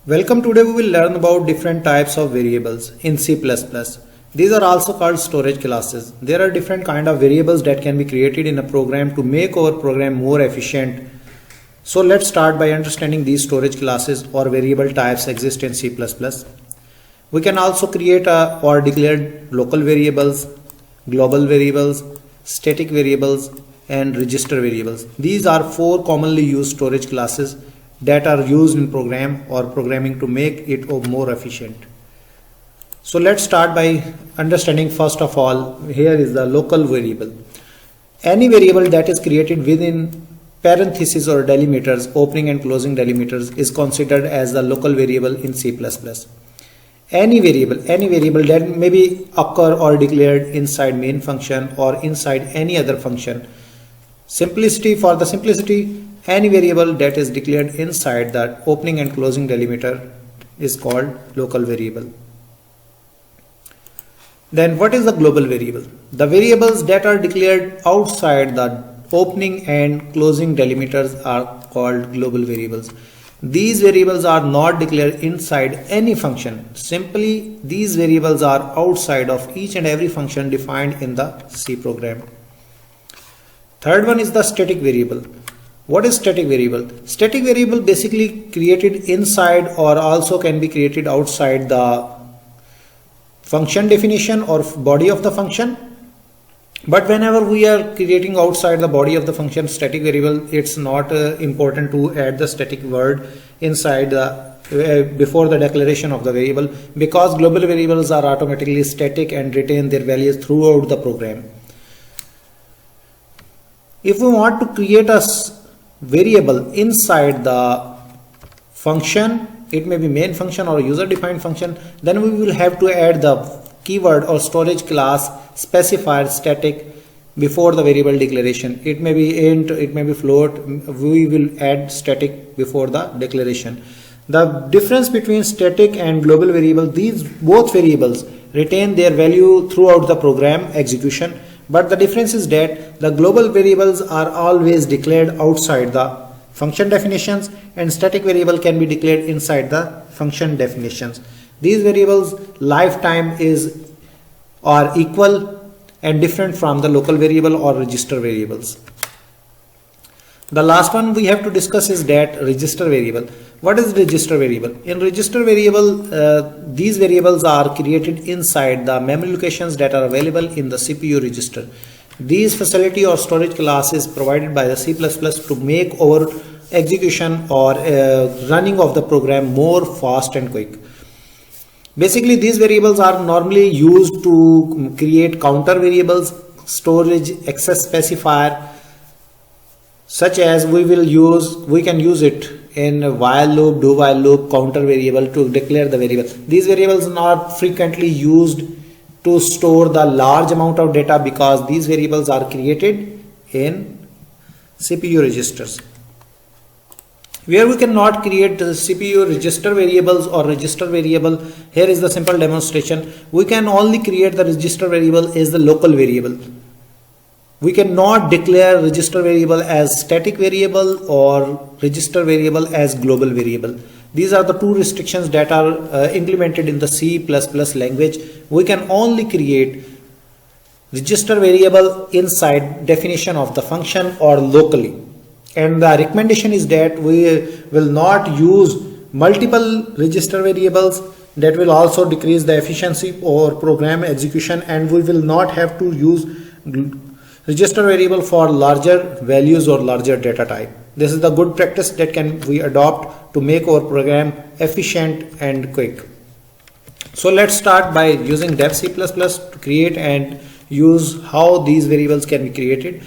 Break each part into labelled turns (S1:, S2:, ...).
S1: Welcome. Today we will learn about different types of variables in C++. These are also called storage classes. There are different kind of variables that can be created in a program to make our program more efficient. So let's start by understanding these storage classes or variable types exist in C++. We can also create or declare local variables, global variables, static variables, and register variables. These are four commonly used storage classes that are used in program or programming to make it more efficient. So let's start by understanding first of all, here is the local variable. Any variable that is created within parentheses or delimiters, opening and closing delimiters, is considered as the local variable in C++. Any variable that may be occur or declared inside main function or inside any other function. For the simplicity, any variable that is declared inside that opening and closing delimiter is called local variable. Then what is the global variable? The variables that are declared outside the opening and closing delimiters are called global variables. These variables are not declared inside any function. Simply, these variables are outside of each and every function defined in the C program. Third one is the static variable. What is static variable? Static variable basically created inside or also can be created outside the function definition or body of the function. But whenever we are creating outside the body of the function static variable, it's not important to add the static word inside before the declaration of the variable, because global variables are automatically static and retain their values throughout the program. If we want to create a variable inside the function, it may be main function or user defined function, then we will have to add the keyword or storage class specifier static before the variable declaration. It may be int, it may be float. We will add static before the declaration. The difference between static and global variable, these both variables retain their value throughout the program execution, but the difference is that the global variables are always declared outside the function definitions and static variable can be declared inside the function definitions. These variables lifetime are equal and different from the local variable or register variables. The last one we have to discuss is that register variable. What is register variable? In register variable, these variables are created inside the memory locations that are available in the CPU register. These facility or storage class is provided by the C++ to make our execution or running of the program more fast and quick. Basically, these variables are normally used to create counter variables, storage access specifier, such as we can use it in while loop, do while loop, counter variable to declare the variable. These variables are not frequently used to store the large amount of data because these variables are created in CPU registers. Where we cannot create the CPU register variables or register variable, here is the simple demonstration. We can only create the register variable as the local variable. We cannot declare register variable as static variable or register variable as global variable. These are the two restrictions that are implemented in the C++ language. We can only create register variable inside definition of the function or locally. And the recommendation is that we will not use multiple register variables. That will also decrease the efficiency or program execution, and we will not have to use register variable for larger values or larger data type. This is the good practice that we adopt to make our program efficient and quick. So let's start by using dev C++ to create and use how these variables can be created.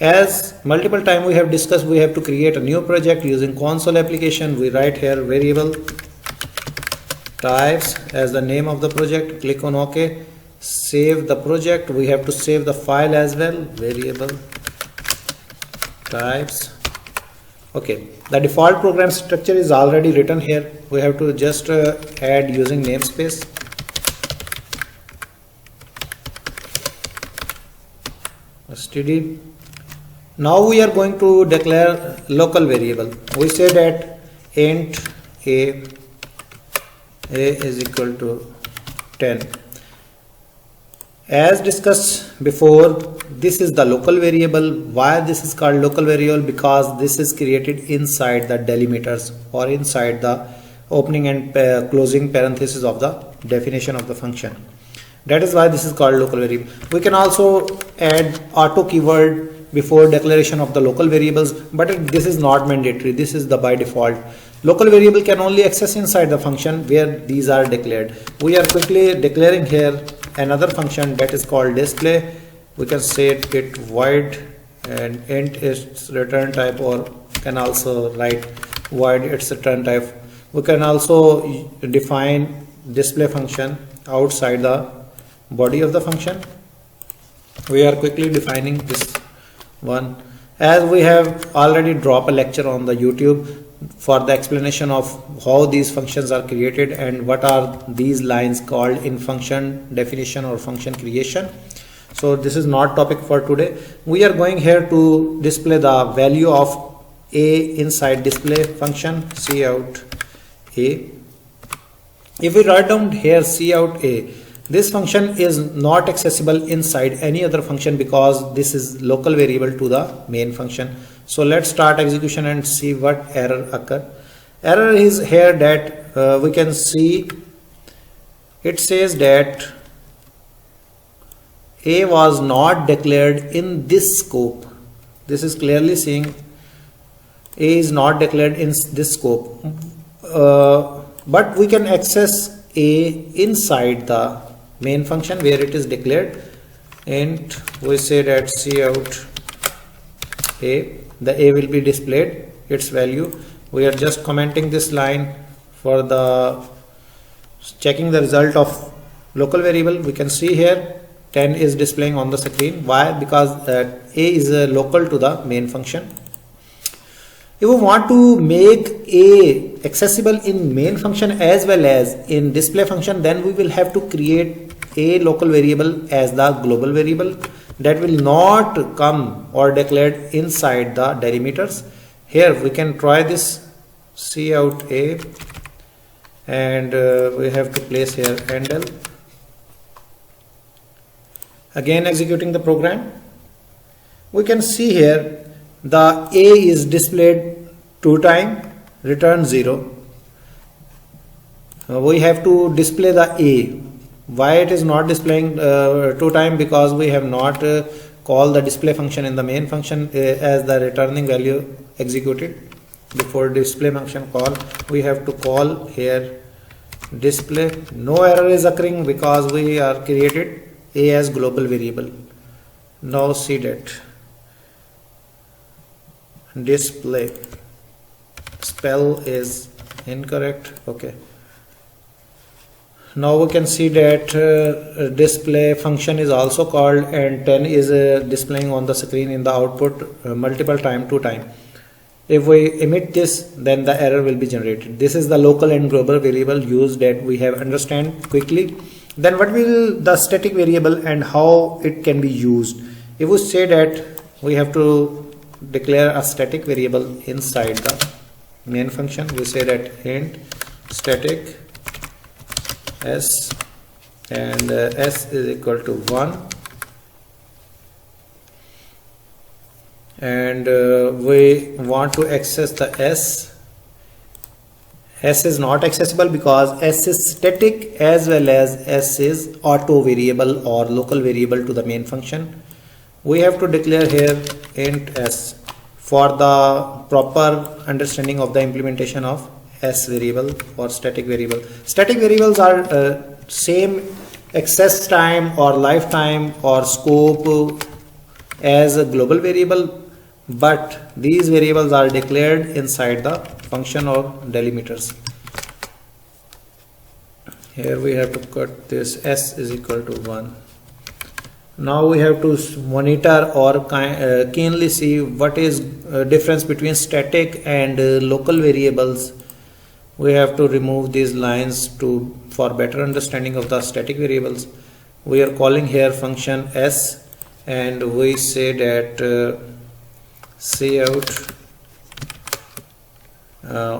S1: As multiple times we have discussed, we have to create a new project using console application. We write here variable types as the name of the project. Click on OK. Save the project. We have to save the file as well. Variable types. Okay. The default program structure is already written here. We have to just add using namespace. Std. Now we are going to declare local variable. We say that int a a is equal to 10. As discussed before, this is the local variable. Why this is called local variable? Because this is created inside the delimiters or inside the opening and closing parenthesis of the definition of the function. That is why this is called local variable. We can also add auto keyword before declaration of the local variables, but this is not mandatory. This is the by default. Local variable can only access inside the function where these are declared. We are quickly declaring here another function that is called display. We can say it void and int its return type, or can also write void its return type. We can also define display function outside the body of the function. We are quickly defining this one, as we have already dropped a lecture on the YouTube for the explanation of how these functions are created and what are these lines called in function definition or function creation. So this is not topic for today. We are going here to display the value of a inside display function cout a. If we write down here cout a, this function is not accessible inside any other function because this is local variable to the main function. So let's start execution and see what error occur. Error is here that we can see it says that a was not declared in this scope. This is clearly saying a is not declared in this scope, but we can access a inside the main function where it is declared, and we say that cout a, the a will be displayed its value. We are just commenting this line for the checking the result of local variable. We can see here 10 is displaying on the screen. Why? Because a is local to the main function. If we want to make a accessible in main function as well as in display function, then we will have to create a local variable as the global variable that will not come or declared inside the delimiters. Here we can try this cout a, and we have to place here handle. Again executing the program, we can see here the a is displayed 2 times, return 0. We have to display the a. Why it is not displaying 2 times? Because we have not called the display function in the main function as the returning value executed. Before display function call, we have to call here display. No error is occurring because we are created a as global variable. Now see that display spell is incorrect. Okay, now we can see that display function is also called, and 10 is displaying on the screen in the output multiple time, 2 times. If we emit this, then the error will be generated. This is the local and global variable used that we have understand quickly. Then what will the static variable and how it can be used? If we say that we have to declare a static variable inside the main function, we say that int static s, and s is equal to 1, and we want to access the s. S is not accessible because s is static as well as s is auto variable or local variable to the main function. We have to declare here int s for the proper understanding of the implementation of s variable or static variable. Static variables are same access time or lifetime or scope as a global variable, but these variables are declared inside the function or delimiters. Here we have to cut this s is equal to 1. Now we have to monitor or keenly see what is difference between static and local variables. We have to remove these lines for better understanding of the static variables. We are calling here function s, and we say that cout,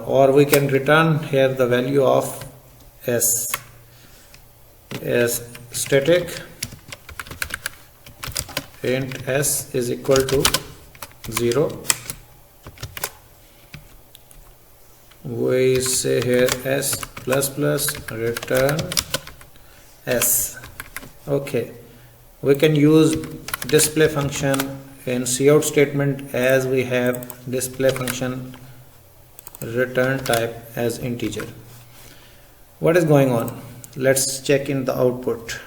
S1: or we can return here the value of s as static int s is equal to 0. We say here s plus plus return s. Okay, we can use display function in cout statement as we have display function return type as integer. What is going on? Let's check in the output.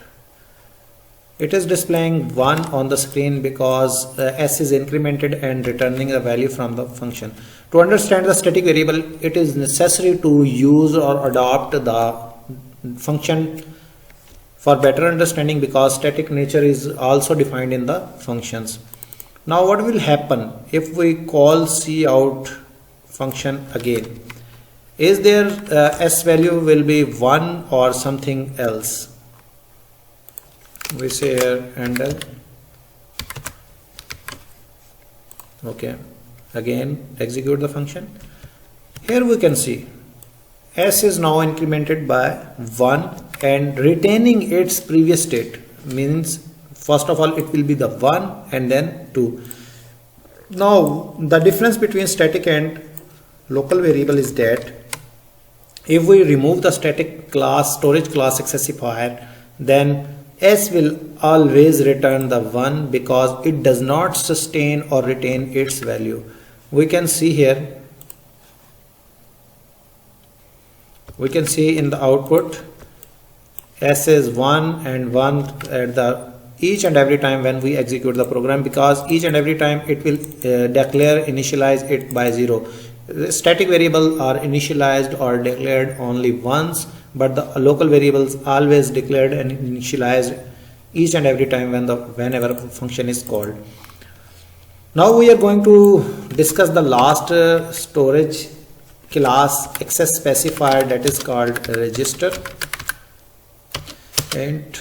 S1: It is displaying 1 on the screen because s is incremented and returning a value from the function. To understand the static variable, it is necessary to use or adopt the function for better understanding, because static nature is also defined in the functions. Now what will happen if we call cout function again? Is there s value will be 1 or something else? We say here handle. Okay, again execute the function. Here we can see s is now incremented by 1 and retaining its previous state, means first of all it will be the 1 and then 2. Now the difference between static and local variable is that if we remove the static class storage class specifier, then s will always return the 1 because it does not sustain or retain its value. We can see here, we can see in the output s is 1 and 1 at the each and every time when we execute the program, because each and every time it will initialize it by 0. Static variables are initialized or declared only once, but the local variables always declared and initialized each and every time whenever function is called. Now we are going to discuss the last storage class access specifier, that is called register. And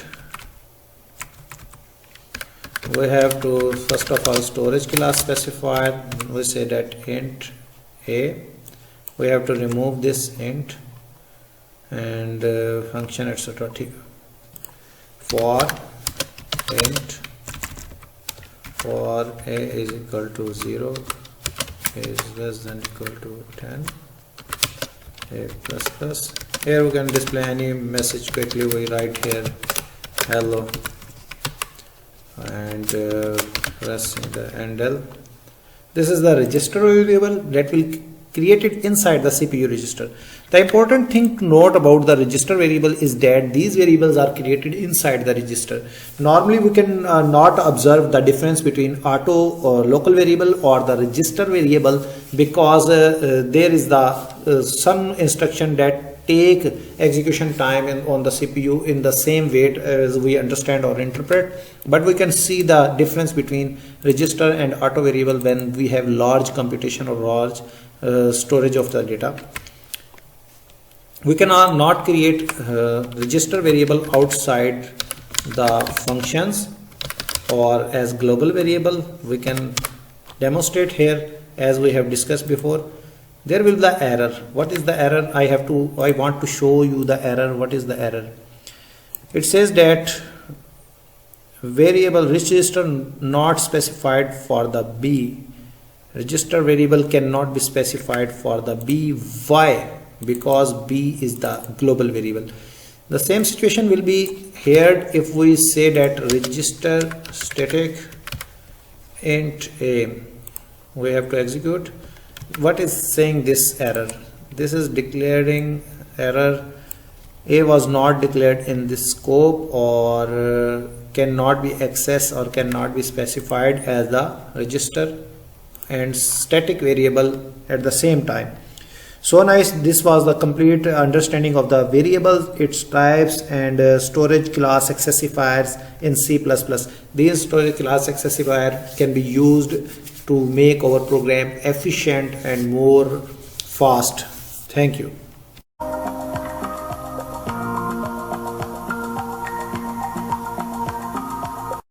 S1: we have to first of all storage class specifier, we say that int a, we have to remove this int and function etc. for int for a is equal to 0 is less than equal to 10 a plus plus. Here we can display any message quickly. We write here hello and pressing the handle. This is the register variable that will create it inside the CPU register. The important thing to note about the register variable is that these variables are created inside the register. Normally we can not observe the difference between auto or local variable or the register variable, because there is the some instruction that take execution time on the CPU in the same way as we understand or interpret, but we can see the difference between register and auto variable when we have large computation or large storage of the data. We cannot not create register variable outside the functions or as global variable. We can demonstrate here as we have discussed before. There will be the error. What is the error? I want to show you the error. What is the error? It says that variable register not specified for the B. Register variable cannot be specified for the B. Why? Because B is the global variable. The same situation will be here if we say that register static int a. We have to execute. What is saying this error? This is declaring error. A was not declared in this scope or cannot be accessed or cannot be specified as the register and static variable at the same time. So nice. This was the complete understanding of the variables, its types, and storage class specifiers in C++. These storage class specifier can be used to make our program efficient and more fast. Thank you.